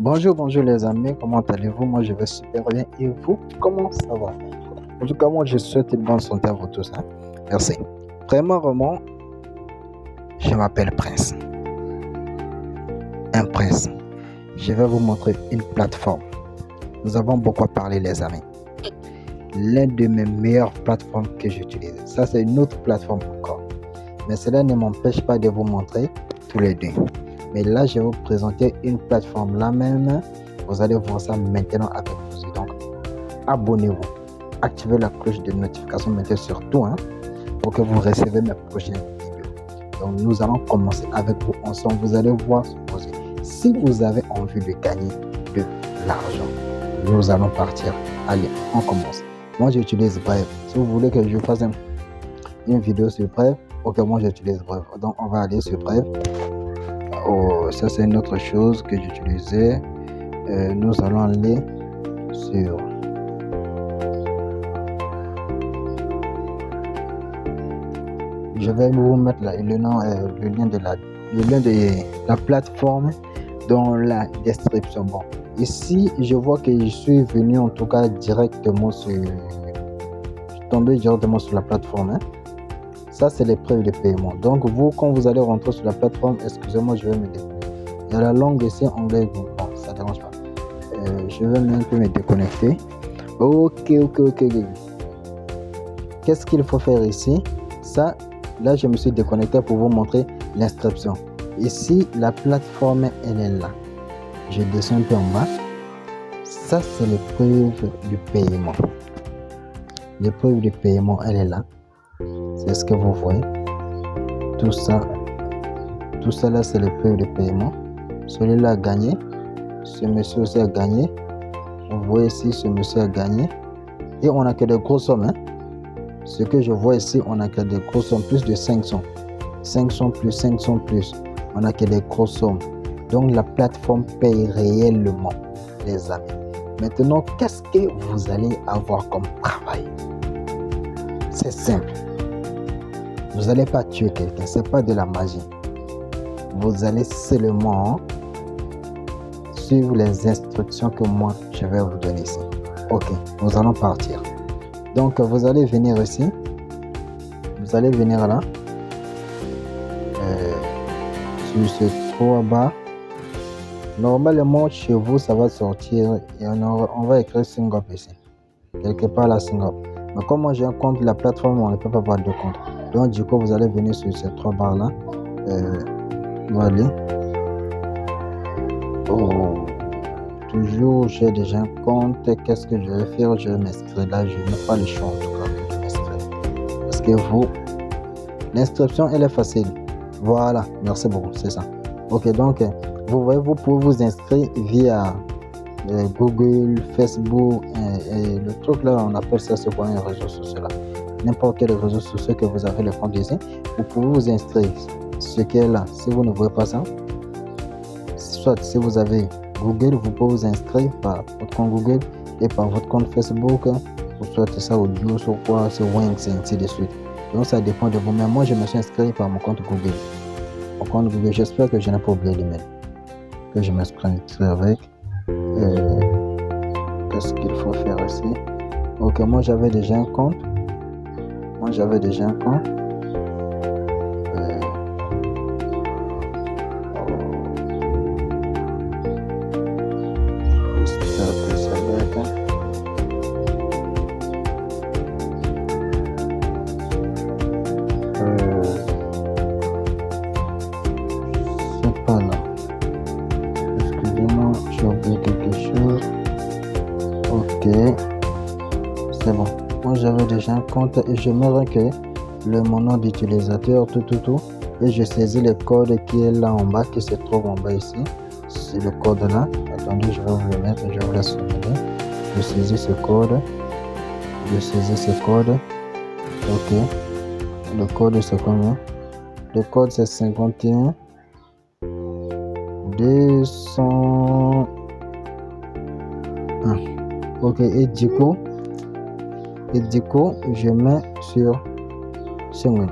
Bonjour les amis, comment allez-vous? Moi je vais super bien et vous, comment ça va? En tout cas, moi je souhaite une bonne santé à vous tous, hein. Merci. Premièrement, je m'appelle Prince, un prince. Je vais vous montrer une plateforme. Nous avons beaucoup parlé les amis. L'un de mes meilleures plateformes que j'utilise. Ça c'est une autre plateforme encore. Mais cela ne m'empêche pas de vous montrer tous les deux. Mais là, je vais vous présenter une plateforme là même. Vous allez voir ça maintenant avec vous. Donc, abonnez-vous. Activez la cloche de notification, mettez surtout pour que vous recevez mes prochaines vidéos. Donc, nous allons commencer avec vous ensemble. Vous allez voir se poser. Si vous avez envie de gagner de l'argent, nous allons partir. Allez, on commence. Moi, j'utilise Brave. Si vous voulez que je fasse une vidéo sur Brave, ok, moi j'utilise Brave. Donc, on va aller sur Brave. Oh, ça c'est une autre chose que j'utilisais. Nous allons aller sur je vais vous mettre là, le lien de la plateforme dans la description. Bon, ici je vois que je suis venu en tout cas directement sur la plateforme. Ça, c'est les preuves de paiement. Donc, vous, quand vous allez rentrer sur la plateforme, excusez-moi, je vais me déconnecter. Il y a la langue ici, anglais, bon, ça ne dérange pas. Je vais un peu me déconnecter. Ok. Qu'est-ce qu'il faut faire ici? Ça, là, je me suis déconnecté pour vous montrer l'inscription. Ici, la plateforme, elle est là. Je descends un peu en bas. Ça, c'est les preuves du paiement. Les preuves du paiement, elle est là. C'est ce que vous voyez. Tout ça là, c'est le preuve de paiement. Celui-là a gagné. Ce monsieur aussi a gagné. Vous voyez ici, ce monsieur a gagné. Et on a que des grosses sommes. Ce que je vois ici, on a que des grosses sommes. Plus de 500. 500 plus, 500 plus. On a que des grosses sommes. Donc la plateforme paye réellement, les amis. Maintenant, qu'est-ce que vous allez avoir comme travail? C'est simple. Vous n'allez pas tuer quelqu'un, c'est pas de la magie. Vous allez seulement suivre les instructions que moi je vais vous donner ici. Ok, nous allons partir. Donc vous allez venir ici. Vous allez venir là. Sur ce 3 barres. Normalement chez vous ça va sortir et on va écrire Singop ici. Quelque part là Singop. Mais comme moi j'ai un compte, la plateforme on ne peut pas avoir de compte. Donc du coup vous allez venir sur ces 3 barres là. Voilà. Oh, toujours j'ai déjà un compte. Qu'est-ce que je vais faire? Je vais m'inscrire là. Je n'ai pas le choix en tout cas de m'inscrire. Parce que vous, l'inscription elle est facile. Voilà, merci beaucoup, c'est ça. Ok, donc vous voyez, vous pouvez vous inscrire via Google, Facebook et le truc là, on appelle ça c'est quoi un réseau social là. N'importe quel réseau social que vous avez le compte ici, vous pouvez vous inscrire. Ce qui est là, si vous ne voyez pas ça, soit si vous avez Google, vous pouvez vous inscrire par votre compte Google et par votre compte Facebook, ou soit ça audio, sur quoi, c'est Wings et ainsi de suite. Donc ça dépend de vous. Mais moi je me suis inscrit par mon compte Google. Mon compte Google, j'espère que je n'ai pas oublié l'email. Que je m'inscris avec. Qu'est-ce qu'il faut faire ici? Ok, moi j'avais déjà un compte. C'est pas là. Excusez-moi, j'ai oublié quelque chose. Ok, c'est bon. Moi j'avais déjà un compte et je me rends que mon nom d'utilisateur, tout. Et je saisis le code qui est là en bas, qui se trouve en bas ici. C'est le code là. Attendez, je vais vous le mettre, je vous laisse souligner. Je saisis ce code. Ok. Le code c'est combien? Le code c'est 51 200. Ok, et du coup, je mets sur Singwin.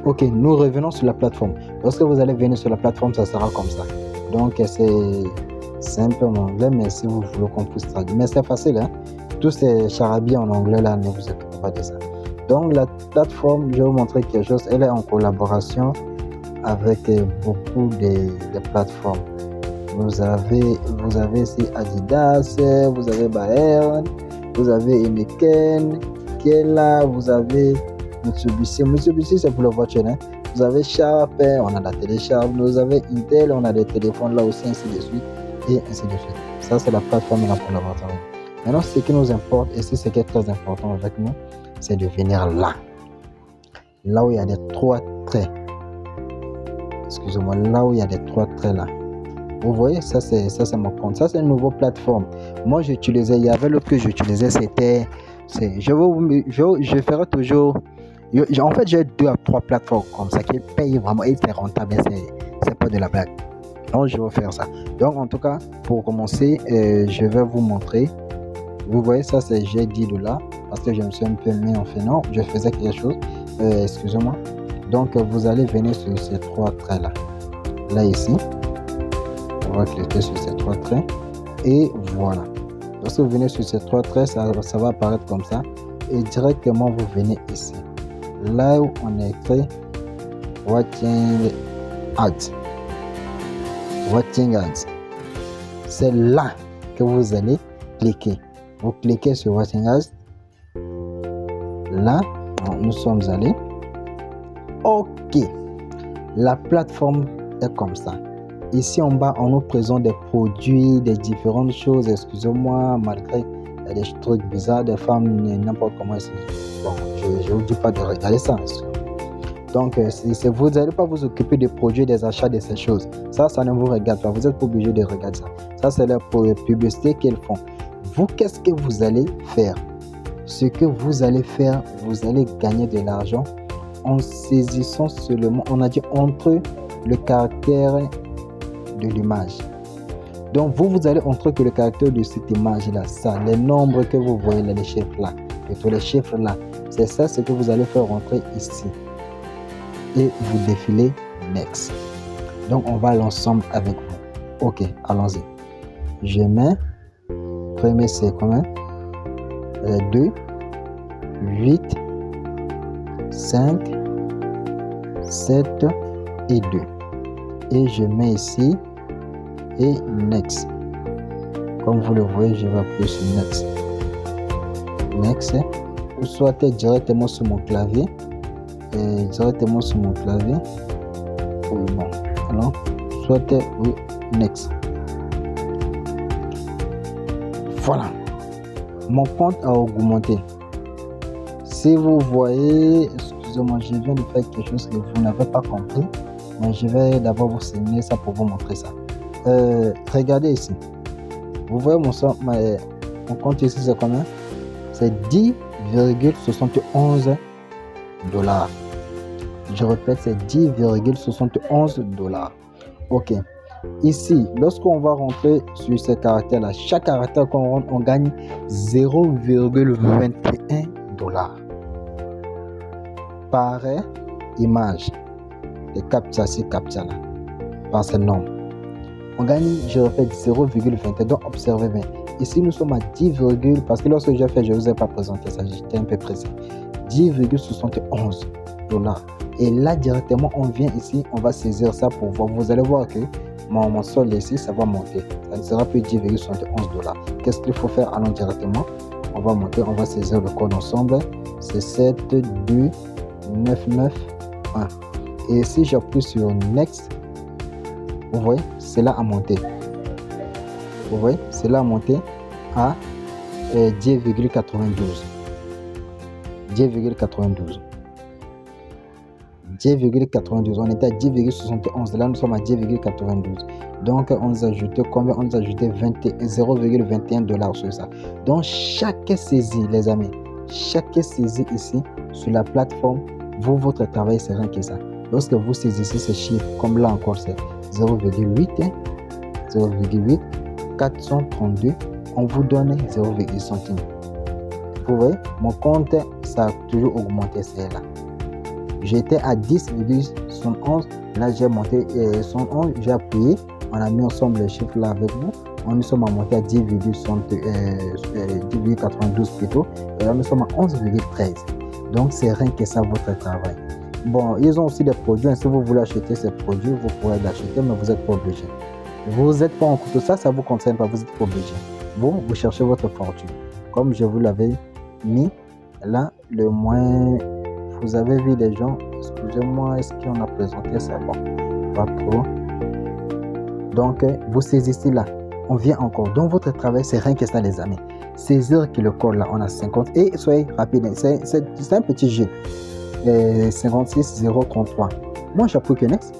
Ok, nous revenons sur la plateforme. Lorsque vous allez venir sur la plateforme, ça sera comme ça. Donc, c'est C'est un peu en anglais, mais si vous voulez qu'on puisse traduire. Mais c'est facile, hein. Tous ces charabia en anglais là, ne vous occupez pas de ça. Donc la plateforme, je vais vous montrer quelque chose. Elle est en collaboration avec beaucoup de plateformes. Vous avez ici Adidas, vous avez Bayern, vous avez Heineken, Kela, vous avez Mitsubishi. Mitsubishi, c'est pour la voiture, hein. Vous avez Sharp, on a la télé Sharp. Vous avez Intel, on a des téléphones là aussi, ainsi de suite, et ainsi de suite. Ça, c'est la plateforme et la collaboration. Maintenant, ce qui nous importe, et ce qui est très important avec nous, c'est de venir là. Là où il y a des 3 traits. Excusez-moi, là où il y a des 3 traits là. Vous voyez, ça c'est mon compte. Ça c'est une nouvelle plateforme. Moi j'utilisais, il y avait l'autre que j'utilisais, je ferai toujours. En fait, j'ai 2 à 3 plateformes comme ça qui payent vraiment et c'est rentable. C'est pas de la blague. Donc je vais faire ça. Donc en tout cas, pour commencer, je vais vous montrer. Vous voyez, ça c'est j'ai $10 parce que je me suis un peu mis en fait. Non, je faisais quelque chose. Excusez-moi. Donc vous allez venir sur ces 3 traits là. Là ici. On va cliquer sur ces 3 traits et voilà. Lorsque vous venez sur ces 3 traits, ça va apparaître comme ça et directement vous venez ici. Là où on est écrit Watching Ads. Watching Ads. C'est là que vous allez cliquer. Vous cliquez sur Watching Ads. Là, nous sommes allés. Ok. La plateforme est comme ça. Ici en bas, on nous présente des produits, des différentes choses. Excusez-moi, malgré des trucs bizarres, des femmes, n'importe comment. Bon, je ne vous dis pas de regarder ça. Donc, vous n'allez pas vous occuper des produits, des achats de ces choses. Ça ne vous regarde pas. Vous n'êtes pas obligé de regarder ça. Ça, c'est la publicité qu'elles font. Vous, qu'est-ce que vous allez faire? Ce que vous allez faire, vous allez gagner de l'argent en saisissant seulement, on a dit entre le caractère de l'image. Donc vous allez entrer que le caractère de cette image là, ça, les nombres que vous voyez là, les chiffres là, et tous les chiffres là, c'est ça ce que vous allez faire rentrer ici et vous défilez next. Donc on va l'ensemble avec vous. Ok, allons-y. Je mets premier, c'est combien? 2 8 5 7 et 2 et je mets ici et next. Comme vous le voyez, je vais appuyer sur next, ou soit directement sur mon clavier oui, bon, alors soit oui, next. Voilà, mon compte a augmenté. Si vous voyez, excusez-moi, je viens de faire quelque chose que vous n'avez pas compris, mais je vais d'abord vous signer ça pour vous montrer ça. Regardez ici. Vous voyez mon compte ici, c'est combien? C'est 10,71 $. Je répète, c'est 10,71 $. Ok. Ici, lorsqu'on va rentrer sur ces caractères-là, chaque caractère qu'on rentre, on gagne 0,21 $ par image. Les captcha-ci, captcha-là, par ce nombre. On gagne, je répète, 0,21. Donc, observez bien. Ici, nous sommes à 10, parce que lorsque j'ai fait, je ne vous ai pas présenté ça, j'étais un peu pressé. 10,71 $. Et là, directement, on vient ici, on va saisir ça pour voir. Vous allez voir que mon solde ici, ça va monter. Ça ne sera plus 10,71 $. Qu'est-ce qu'il faut faire? Allons directement. On va monter, on va saisir le code ensemble. C'est 72991. Et si j'appuie sur Next, vous voyez, c'est là à monter. Vous voyez, c'est là à monter à 10,92. 10,92. 10,92. On était à 10,71. Là, nous sommes à 10,92. Donc, on nous a ajouté combien? On nous a ajouté 0,21 $ sur ça. Donc, chaque saisie, les amis, chaque saisie ici sur la plateforme, votre travail, c'est rien que ça. Lorsque vous saisissez ces chiffres, comme là encore, c'est 0,8, 0,8, 432, on vous donne 0,1 centime. Vous voyez, mon compte, ça a toujours augmenté, c'est là. J'étais à 10,71, là j'ai monté 111, j'ai appuyé, on a mis ensemble les chiffres là avec vous, nous sommes monté à 10,92 plutôt, et là nous sommes à 11,13. Donc c'est rien que ça votre travail. Bon, ils ont aussi des produits, si vous voulez acheter ces produits, vous pourrez l'acheter, mais vous n'êtes pas obligé. Vous n'êtes pas en couteau, ça vous concerne pas, vous n'êtes pas obligé. Vous cherchez votre fortune. Comme je vous l'avais mis, là, le moins, vous avez vu des gens, excusez-moi, est-ce qu'on a présenté ça? Bon, pas trop. Donc, vous saisissez là, on vient encore. Donc, votre travail, c'est rien que ça, les amis. Saisir que le code là, on a 50, et soyez rapide, c'est un petit jeu. 56 033. Moi, j'appuie que next.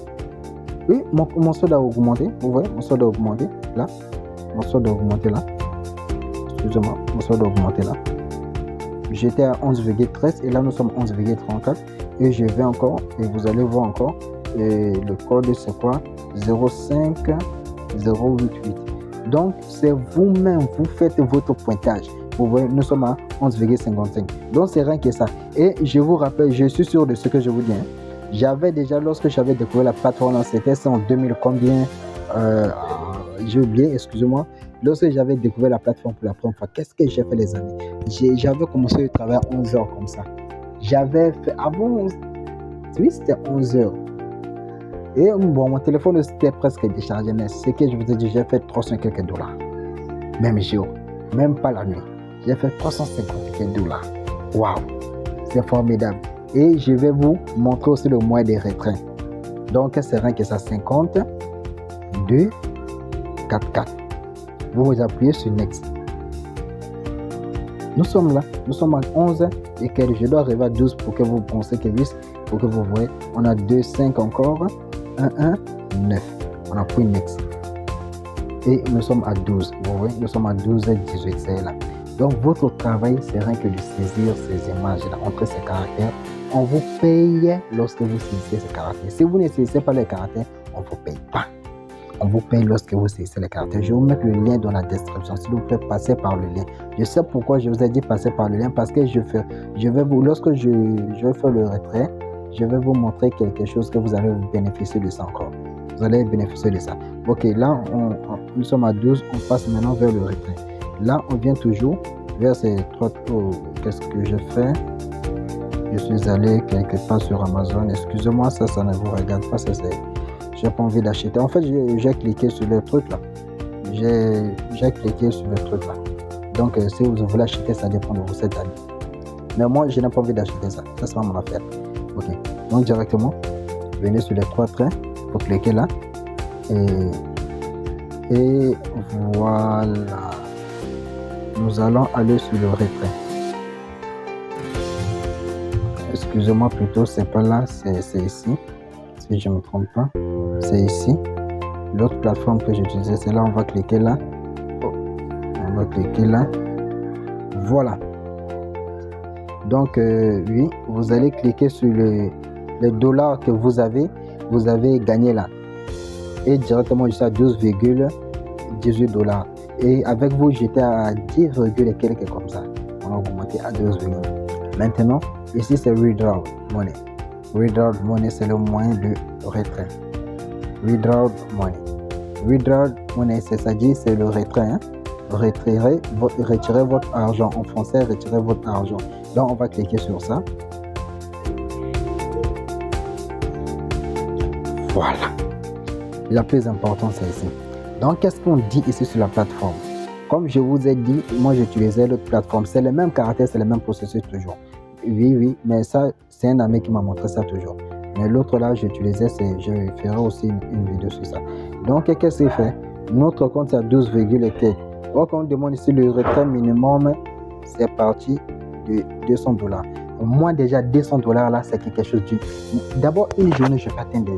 Oui, mon solde a augmenté. Vous voyez, mon solde a augmenté là. Mon solde a augmenté là. Excusez-moi, mon solde a augmenté là. J'étais à 11,13 et là nous sommes 11,34. Et je vais encore, et vous allez voir encore. Et le code c'est quoi? 05088. Donc c'est vous-même, vous faites votre pointage. Vous voyez, nous sommes à 11,55. Donc c'est rien que ça. Et je vous rappelle, je suis sûr de ce que je vous dis. J'avais déjà, lorsque j'avais découvert la plateforme, c'était en 2000 combien, j'ai oublié, excusez-moi. Lorsque j'avais découvert la plateforme pour la première fois, qu'est-ce que j'ai fait, les amis? J'avais commencé le travail à 11 heures comme ça. J'avais fait, avant, oui, c'était 11 heures. Et bon, mon téléphone était presque déchargé, mais ce que je vous ai dit, j'ai fait 300 quelques dollars. Même jour, même pas la nuit. J'ai fait 350 quelques dollars. Waouh, c'est formidable. Et je vais vous montrer aussi le moyen des retraits. Donc, c'est rien que ça, 50, 2, 4, 4. Vous appuyez sur Next. Nous sommes là, nous sommes à 11 et que je dois arriver à 12 pour que vous pensiez que 10, pour que vous voyez. On a 2, 5 encore, 1, 1, 9. On appuie Next. Et nous sommes à 12. Vous voyez, nous sommes à 12, 18, c'est là. Donc, votre travail, c'est rien que de saisir ces images, d'entrer ces caractères. On vous paye lorsque vous saisissez ces caractères. Si vous ne saisissez pas les caractères, on ne vous paye pas. On vous paye lorsque vous saisissez les caractères. Je vais vous mettre le lien dans la description. S'il vous plaît, passez par le lien. Je sais pourquoi je vous ai dit passer par le lien, parce que lorsque je vais faire le retrait, je vais vous montrer quelque chose que vous allez bénéficier de ça encore. Vous allez bénéficier de ça. Ok, là, nous sommes à 12. On passe maintenant vers le retrait. Là, on vient toujours vers ces trois. Oh, qu'est-ce que je fais? Je suis allé quelque part sur Amazon. Excusez-moi, ça ne vous regarde pas. J'ai pas envie d'acheter. En fait, j'ai cliqué sur le truc là. J'ai cliqué sur le truc là. Donc, si vous voulez acheter, ça dépend de vous, cette année. Mais moi, je n'ai pas envie d'acheter ça. Ça, c'est pas mon affaire. Ok. Donc, directement, venez sur les trois traits. Vous cliquez là. Et voilà. Nous allons aller sur le retrait. Excusez-moi plutôt, c'est pas là, c'est ici. Si je ne me trompe pas, c'est ici. L'autre plateforme que j'utilisais, c'est là. On va cliquer là. On va cliquer là. Voilà. Donc, oui, vous allez cliquer sur les dollars que vous avez gagné là. Et directement, je suis à 12,18 $. Et avec vous, j'étais à 10, quelques comme ça. On a augmenté à 12. Maintenant, ici, c'est Withdraw Money. Withdraw Money, c'est le moyen de retrait. Withdraw Money. Withdraw Money, c'est-à-dire, c'est le retrait. Hein? Retirez votre argent. En français, retirez votre argent. Donc, on va cliquer sur ça. Voilà. La plus importante, c'est ici. Donc, qu'est-ce qu'on dit ici sur la plateforme? Comme je vous ai dit, moi, j'utilisais l'autre plateforme. C'est le même caractère, c'est le même processus toujours. Oui, mais ça, c'est un ami qui m'a montré ça toujours. Mais l'autre là, j'utilisais, je ferai aussi une vidéo sur ça. Donc, qu'est-ce qu'il fait? Notre compte, c'est à 12, quelques. Donc, on demande ici le retrait minimum, c'est parti de 200 $. Moi, déjà, 200 $ là, c'est quelque chose de... D'abord, une journée, je peux atteindre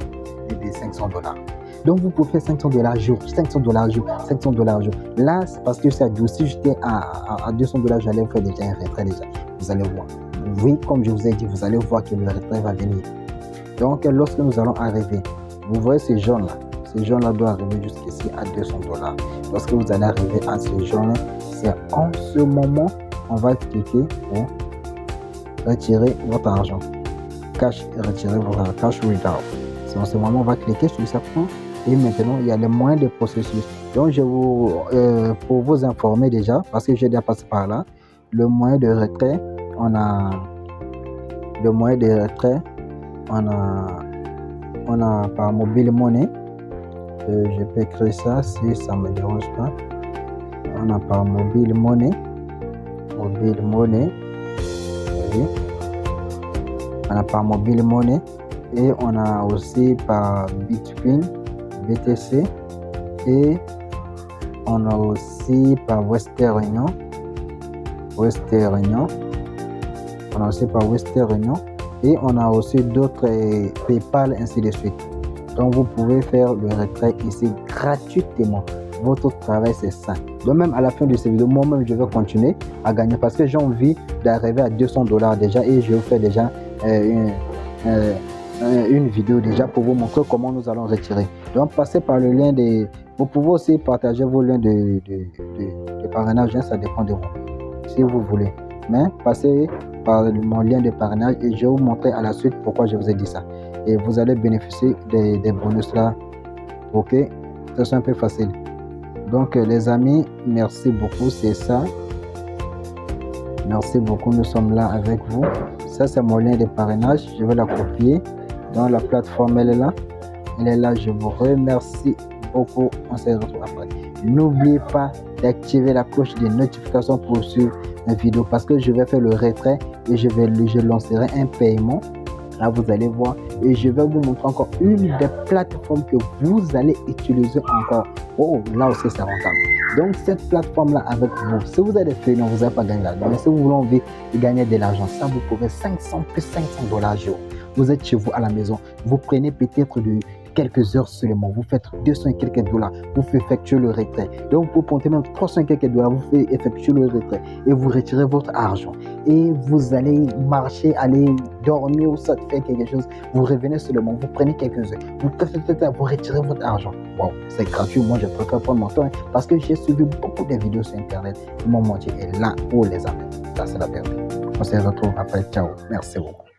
des 500 $. Donc, vous pouvez faire 500 $ jour, 500 $ jour, 500 $ jour. Là, c'est parce que c'est à 12. Si j'étais à 200 $, j'allais faire déjà un retrait déjà. Vous allez voir. Oui, comme je vous ai dit, vous allez voir que le retrait va venir. Donc, lorsque nous allons arriver, vous voyez ces jaunes-là. Ces jaunes-là doivent arriver jusqu'ici à 200 $. Lorsque vous allez arriver à ces jaunes, c'est en ce moment, on va cliquer pour retirer votre argent. Cash, retirer votre cash without. C'est en ce moment, on va cliquer sur ça pour Et maintenant, il y a les moyens de processus. Donc, pour vous informer déjà, parce que j'ai déjà passé par là, le moyen de retrait, on a par mobile money. Je peux écrire ça si ça ne me dérange pas. On a par mobile money. Oui. On a par mobile money. Et on a aussi par Bitcoin, BTC. Et on a aussi par Western Union. On a aussi par Western Union. Et on a aussi d'autres PayPal, ainsi de suite. Donc vous pouvez faire le retrait ici gratuitement. Votre travail, c'est ça. Donc même à la fin de cette vidéo, moi-même, je vais continuer à gagner parce que j'ai envie d'arriver à $200 déjà et je vais faire déjà une vidéo déjà pour vous montrer comment nous allons retirer. Donc passez par le lien de... Vous pouvez aussi partager vos liens de parrainage, ça dépend de vous, si vous voulez. Mais passez par mon lien de parrainage et je vais vous montrer à la suite pourquoi je vous ai dit ça. Et vous allez bénéficier des bonus là. Ok, c'est un peu facile. Donc les amis, merci beaucoup, c'est ça. Merci beaucoup, nous sommes là avec vous. Ça c'est mon lien de parrainage, je vais la copier. Donc la plateforme elle est là. Je vous remercie beaucoup. On se retrouve après. N'oubliez pas d'activer la cloche de notification pour suivre mes vidéos parce que je vais faire le retrait et je lancerai un paiement. Là vous allez voir et je vais vous montrer encore une des plateformes que vous allez utiliser encore. Oh, là aussi c'est rentable. Donc cette plateforme là avec vous, si vous avez fait, non, vous n'avez pas gagné l'argent, mais si vous voulez envie de gagner de l'argent, ça vous pouvez 500 plus $500 jour. Vous êtes chez vous à la maison, vous prenez peut-être quelques heures seulement, vous faites 200 et quelques dollars, vous faites effectuer le retrait. Donc vous comptez même 300 et quelques dollars, vous faites effectuer le retrait et vous retirez votre argent. Et vous allez marcher, aller dormir ou ça fait quelque chose, vous revenez seulement, vous prenez quelques heures, vous retirez votre argent. Wow, c'est gratuit, moi je préfère prendre mon temps parce que j'ai suivi beaucoup de vidéos sur internet. Mon métier est là pour les amis. Ça c'est la vérité. On se retrouve après, ciao, merci beaucoup.